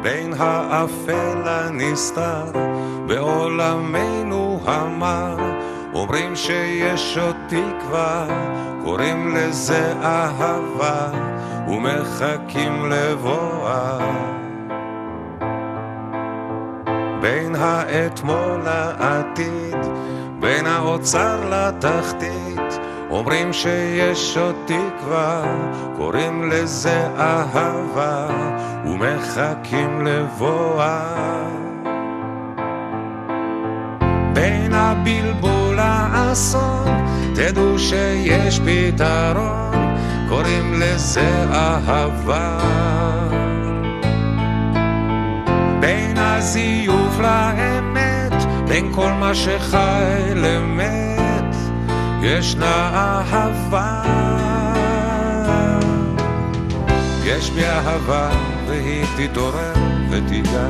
בין האפל הנסתר בעולמנו המר, אומרים שיש עוד תקווה, קוראים לזה אהבה ומחכים לבואה. בין האתמול לעתיד, בין האוצר לתחתית, אומרים שיש עוד תקווה, קוראים לזה אהבה ומחכים לבואה. בין הבלבול לאסון, תדעו שיש פתרון, קוראים לזה אהבה. בין הזיוף לאמת, בין כל מה שחי למת, ישנה אהבה. יש בי אהבה והיא תתעורר ותיגע,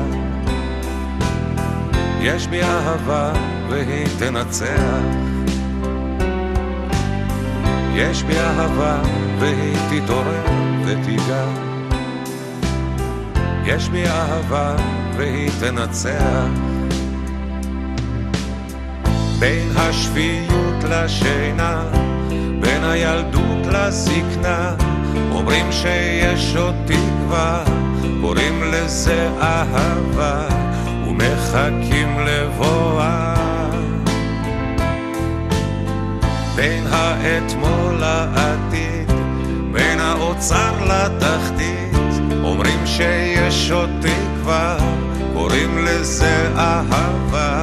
יש בי אהבה והיא תנצח, יש בי אהבה והיא תתעורר ותיגע, יש בי אהבה והיא תנצח. בין השפיות לשינה, בין הילדות לזקנה, אומרים שיש עוד תקווה, קוראים לזה אהבה ומחכים לבואה. בין האתמול לעתיד, בין האוצר לתחתית, אומרים שיש עוד תקווה, קוראים לזה אהבה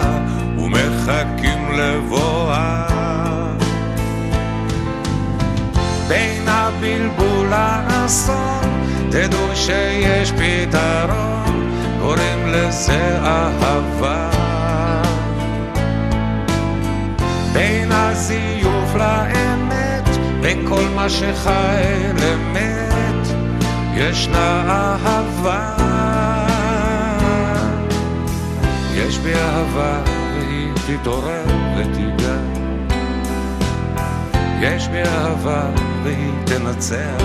ומחכים לבואה. בין הבלבול לאסון, תדעו שיש פתרון, קוראים לזה אהבה. בין הזיוף לאמת, בין כל מה שחי למת, ישנה אהבה. יש בי אהבה והיא תתעורר ותיגע, יש בי אהבה והיא תנצח.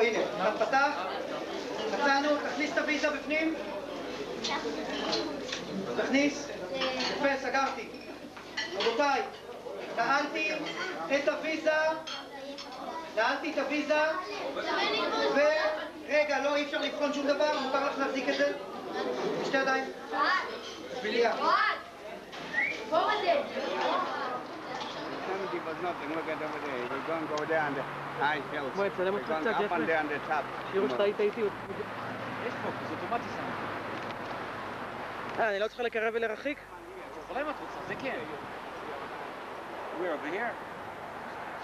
הנה, אתה פתח? מצאנו, תכניס את הוויזה בפנים? תכניס? יפה, סגרתי. רבותיי, נעלתי את הוויזה, רגע, לא, אי אפשר לבחון שום דבר, מותר לך להחזיק את זה? בשתי ידיים. בשביליה. בואי, צלם אותך קצת, ג'פרי. שיראו שאתה היית איתי. יש פה, זה אוטומטי שם. אני לא צריכה לקרב ולרחיק? אולי אם את רוצה, זה כן. We're over here.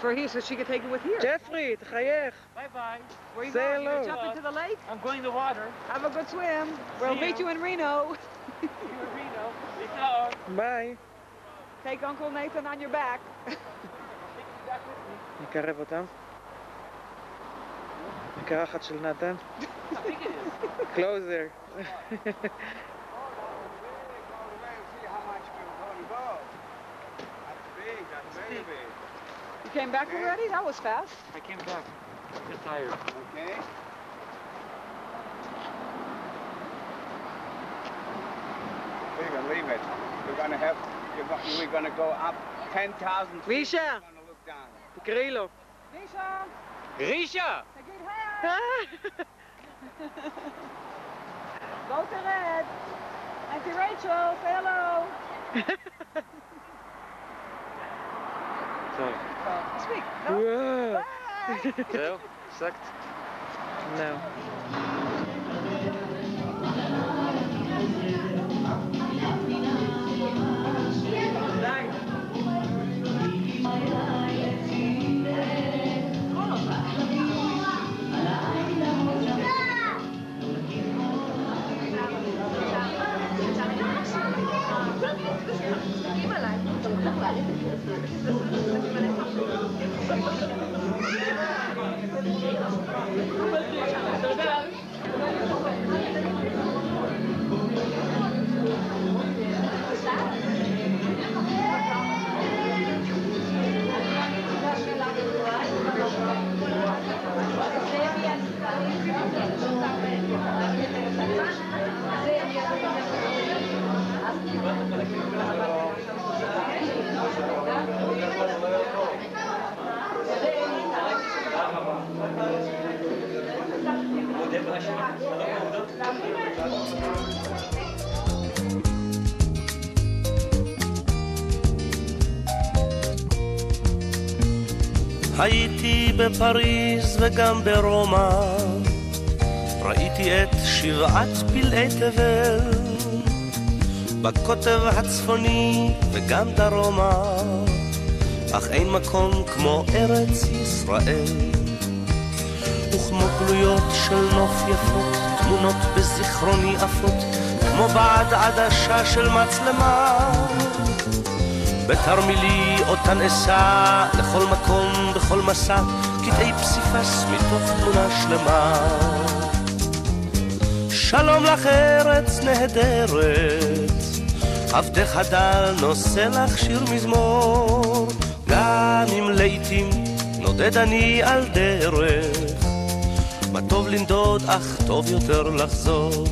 For here, so she could take it with here. ג'פרי, תחייך. Bye bye. Where you Say going? You hello. gonna jump into the lake? I'm going to the water. Have a good swim. We'll meet you in Reno. ביי. Take Uncle Nathan on your back. נקרב אותם. מקרחת של נתן. Closer. You came back already? That was fast. I came back. I'm just tired. Okay. We're gonna leave it. We're gonna go up 10,000 feet. רישה! We're gonna look down. תקראי לו. Misha, רישה! take it high. Go to Red. Auntie Rachel, say hello. טוב. Speak. No. וואו. Bye. זהו? הפסקת? לא. הייתי בפריז וגם ברומא, ראיתי את שבעת פלאי תבל, בקוטב הצפוני וגם דרומה, אך אין מקום כמו ארץ ישראל. וכמו גלויות של נוף יפות, תמונות בזיכרוני עפות, כמו בעד עדשה של מצלמה, בתרמילי אותן אסע לכל מקום בכל מסע, קטעי פסיפס מתוך תמונה שלמה. שלום לך ארץ נהדרת, עבדך דל נושא לך שיר מזמור, גם אם לעתים נודד אני על דרך, מה טוב לנדוד אך טוב יותר לחזור.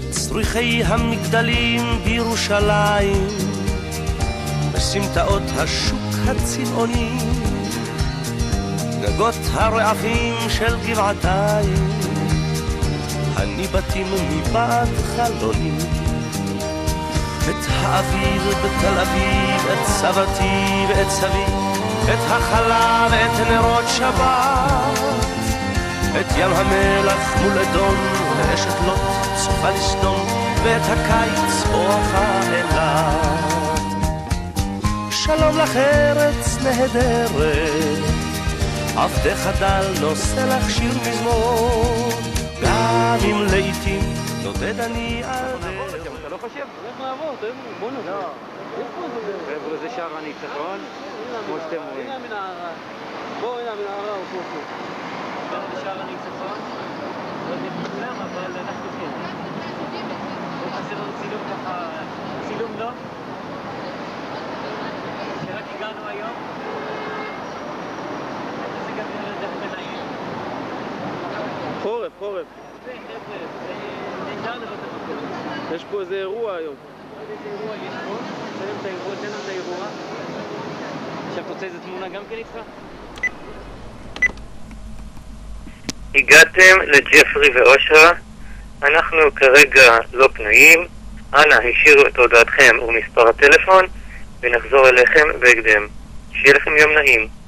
צריכי המגדלים בירושלים, בסמטאות השוק הצבעוני, גגות הרעפים של גבעתיים, הניבטים מבעד חלוני. את האביב בתל אביב, את סבתי ואת סבי, את החלה ואת נרות שבת, את ים המלח מול אדום ואשת לוט צופה לסדום, ואת הקיץ בואכה אילת. שלום לך ארץ נהדרת, עבדך דל נושא לך שיר מזמור, גם אם לעתים נודד אני על דרך. אתה לא חושב? איך לעבור? בוא נעבור. חבר'ה, זה שער הניצחון, כמו שאתם רואים. הנה המנהרה. בואו, הנה המנהרה, הוא פה. זה שער הניצחון. לא יודעים כולם, אבל אנחנו כן. לא חסר לנו צילום ככה, צילום לא? שרק הגענו היום. זה גם דרך בנעים. חורף. זה נהדר לראות את המקום. יש פה איזה אירוע היום. איזה אירוע יש פה? תן לנו את האירוע. עכשיו תוצא איזה תמונה גם כן איתך? הגעתם לג'פרי ואושרה, אנחנו כרגע לא פנויים, אנא השאירו את הודעתכם ומספר הטלפון ונחזור אליכם בהקדם. שיהיה לכם יום נעים.